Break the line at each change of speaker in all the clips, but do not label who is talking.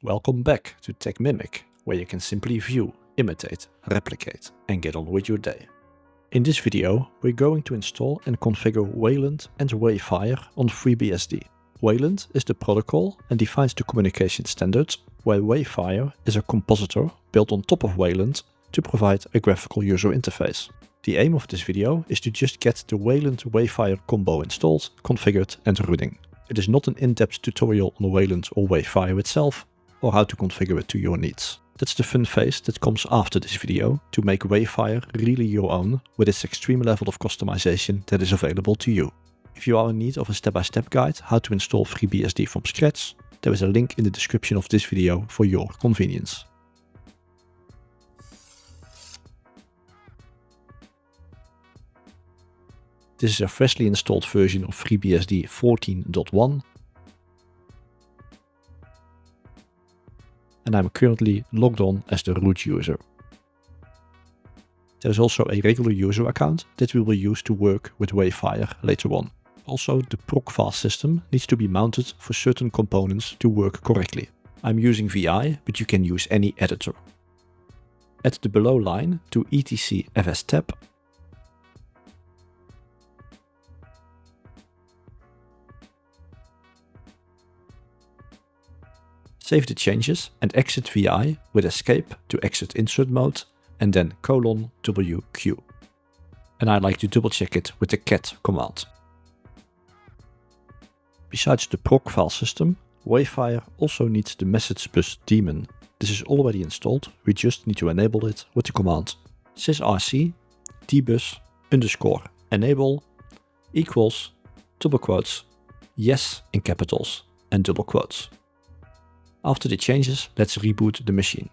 Welcome back to TECHMIMIC, where you can simply view, imitate, replicate and get on with your day. In this video, we're going to install and configure Wayland and Wayfire on FREEBSD. Wayland is the protocol and defines the communication standards, while Wayfire is a compositor built on top of Wayland to provide a graphical user interface. The aim of this video is to just get the Wayland-Wayfire combo installed, configured and running. It is not an in-depth tutorial on Wayland or Wayfire itself, or how to configure it to your needs. That's the fun phase that comes after this video to make Wayfire really your own with its extreme level of customization that is available to you. If you are in need of a step-by-step guide how to install FreeBSD from scratch, there is a link in the description of this video for your convenience. This is a freshly installed version of FreeBSD 14.1. And I'm currently logged on as the root user. There is also a regular user account that we will use to work with Wayfire later on. Also, the proc file system needs to be mounted for certain components to work correctly. I'm using VI, but you can use any editor. Add the below line to etc fstab. Save the changes and exit VI with escape to exit insert mode and then :WQ. And I like to double check it with the cat command. Besides the proc file system, Wayfire also needs the message bus daemon. This is already installed, we just need to enable it with the command sysrc dbus _enable equals double quotes yes in capitals and double quotes. After the changes, let's reboot the machine.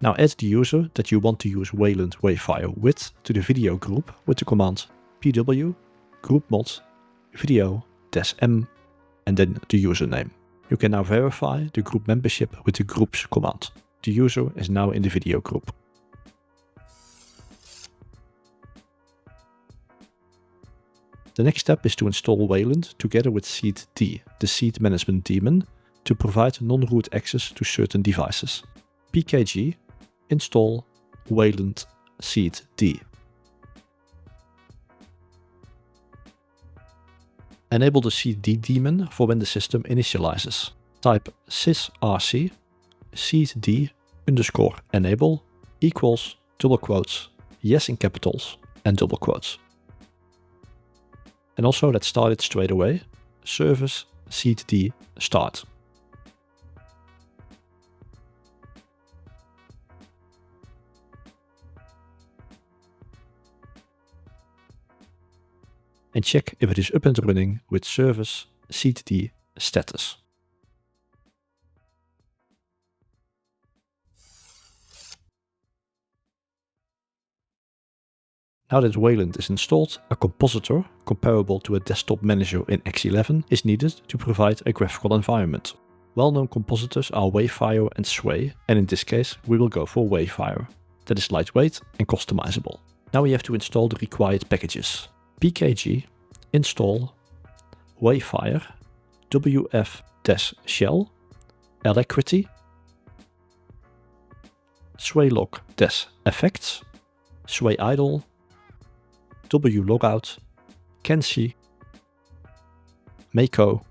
Now add the user that you want to use Wayland Wayfire with to the video group with the command pw groupmod video-m and then the username. You can now verify the group membership with the groups command. The user is now in the video group. The next step is to install Wayland together with seed-d, the seed management daemon, to provide non-root access to certain devices. pkg install Wayland seed-d. Enable the seed-d daemon for when the system initializes. Type sysrc seed-d _enable equals double quotes yes in capitals and double quotes. And also let's start it straight away. Service seed-d start. And check if it is up and running with service seed-d status. Now that Wayland is installed, a compositor, comparable to a desktop manager in X11, is needed to provide a graphical environment. Well-known compositors are Wayfire and Sway, and in this case we will go for Wayfire. That is lightweight and customizable. Now we have to install the required packages. pkg install Wayfire wf-shell LXQt swaylock-effects swayidle wlogout, kenshi, mako,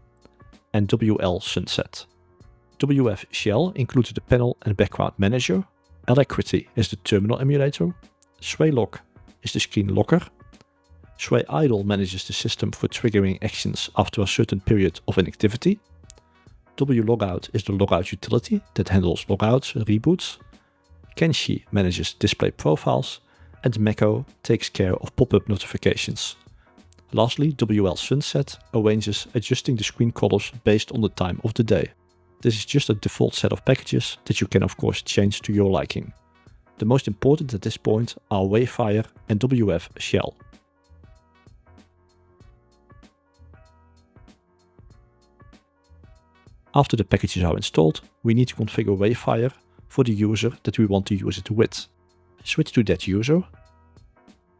and wlsunset. WF shell includes the panel and background manager, LXQt is the terminal emulator, swaylock is the screen locker, swayidle manages the system for triggering actions after a certain period of inactivity, wlogout is the logout utility that handles logouts and reboots, kenshi manages display profiles, and mako takes care of pop-up notifications. Lastly, wlsunset arranges adjusting the screen colors based on the time of the day. This is just a default set of packages that you can of course change to your liking. The most important at this point are Wayfire and WF shell. After the packages are installed, we need to configure Wayfire for the user that we want to use it with. Switch to that user,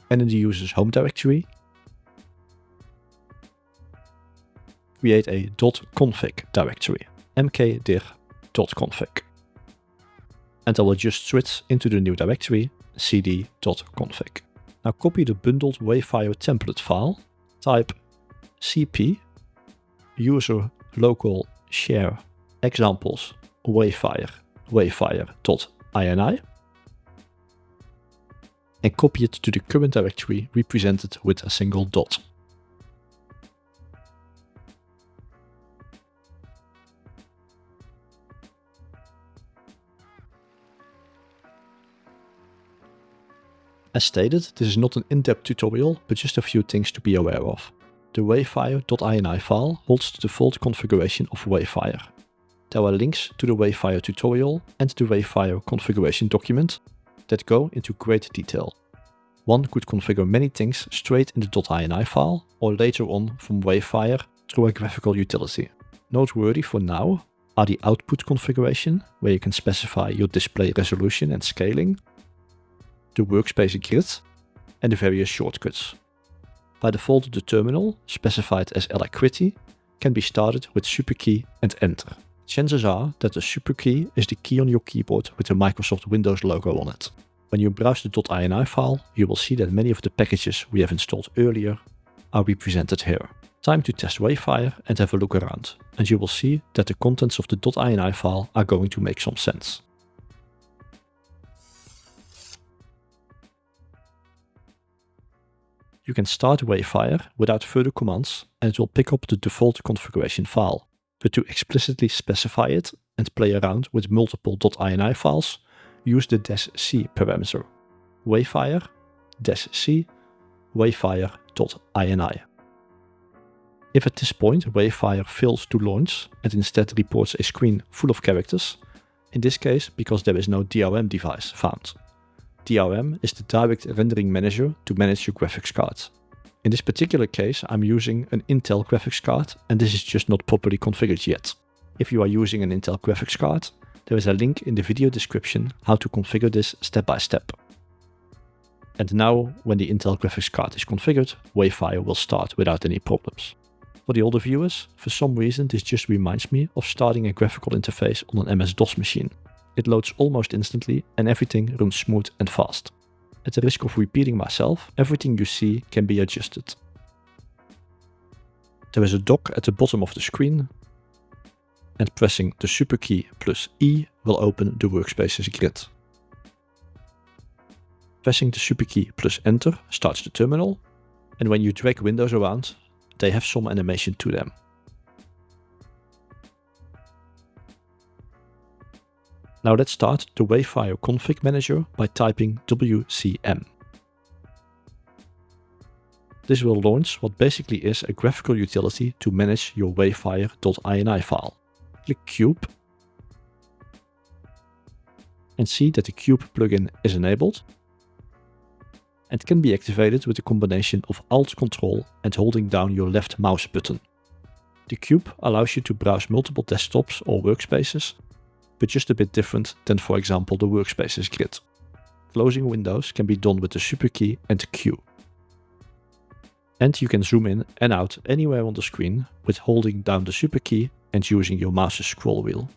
and in the user's home directory, create a .config directory, mkdir.config. And I will just switch into the new directory, cd.config. Now copy the bundled Wayfire template file, type cp user local share examples wayfire.ini and copy it to the current directory represented with a single dot. As stated, this is not an in-depth tutorial, but just a few things to be aware of. The Wayfire.ini file holds the default configuration of Wayfire. There are links to the Wayfire tutorial and the Wayfire configuration document that go into great detail. One could configure many things straight in the .ini file or later on from Wayfire through a graphical utility. Noteworthy for now are the output configuration, where you can specify your display resolution and scaling, the workspace grid, and the various shortcuts. By default, the terminal, specified as LXQt, can be started with superkey and enter. Chances are that the superkey is the key on your keyboard with the Microsoft Windows logo on it. When you browse the .ini file, you will see that many of the packages we have installed earlier are represented here. Time to test Wayfire and have a look around, and you will see that the contents of the .ini file are going to make some sense. You can start Wayfire without further commands and it will pick up the default configuration file. But to explicitly specify it and play around with multiple .ini files, use the -c parameter. Wayfire-c Wayfire.ini. If at this point Wayfire fails to launch and instead reports a screen full of characters, in this case because there is no DRM device found. DRM is the direct rendering manager to manage your graphics card. In this particular case, I'm using an Intel graphics card and this is just not properly configured yet. If you are using an Intel graphics card, there is a link in the video description how to configure this step by step. And now, when the Intel graphics card is configured, Wayfire will start without any problems. For the older viewers, for some reason this just reminds me of starting a graphical interface on an MS-DOS machine. It loads almost instantly and everything runs smooth and fast. At the risk of repeating myself, everything you see can be adjusted. There is a dock at the bottom of the screen, and pressing the superkey plus E will open the workspace's grid. Pressing the superkey plus Enter starts the terminal, and when you drag windows around, they have some animation to them. Now let's start the Wayfire Config Manager by typing wcm. This will launch what basically is a graphical utility to manage your Wayfire.ini file. Click Cube and see that the Cube plugin is enabled and can be activated with a combination of Alt-Control and holding down your left mouse button. The Cube allows you to browse multiple desktops or workspaces, but just a bit different than, for example, the workspace's grid. Closing windows can be done with the superkey and the Q. And you can zoom in and out anywhere on the screen with holding down the superkey and using your mouse's scroll wheel.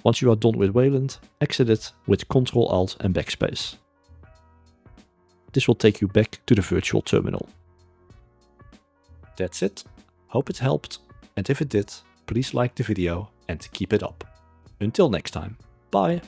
Once you are done with Wayland, exit it with Ctrl Alt and Backspace. This will take you back to the virtual terminal. That's it. Hope it helped, and if it did, please like the video and keep it up. Until next time, bye!